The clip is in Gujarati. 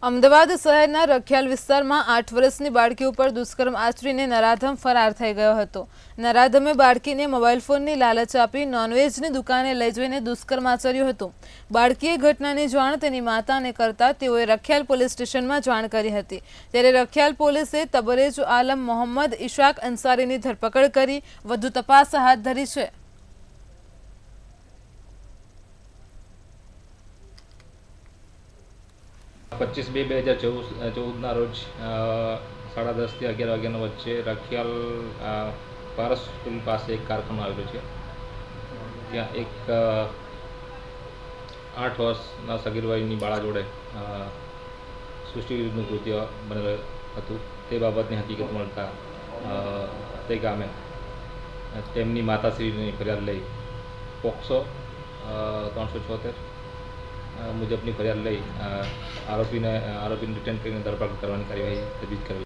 અમદાવાદ શહેરના રખિયાલ વિસ્તારમાં 8 વર્ષની બાળકી ઉપર દુષ્કર્મ આચરીને નરાધમ ફરાર થઈ ગયો હતો। નરાધમે બાળકીને મોબાઈલ ફોનની લાલચ આપી નોનવેજની દુકાને લઈ જઈને દુષ્કર્મ આચર્યું હતું। બાળકીએ ઘટનાની જાણ તેની માતાને કરતા તેઓએ રખિયાલ પોલીસ સ્ટેશનમાં જાણ કરી હતી। ત્યારે રખિયાલ પોલીસે તબરેજ આલમ મોહમ્મદ ઇશાક અંસારીની ધરપકડ કરી વધુ તપાસ હાથ ધરી છે। 25/2/2014 रोज 10:30 થી 11 વાગ્યાના વચ્ચે રખિયાલ પારસ સ્કૂલ પાસે એક કારખાનું આવેલું છે। ત્યાં એક 8 વર્ષના સગીર વયની બાળા જોડે સૃષ્ટિ વિરુદ્ધનું કૃત્ય બનેલું હતું। તે બાબતની હકીકત મળતા તે ગામે તેમની માતાશ્રીની ફરિયાદ લઈ પોક્સો 376 મુજબની ફરિયાદ લઈ આરોપીને રિટેન કરીને ધરપકડ કરવાની કાર્યવાહી તજવીજ કરેલ।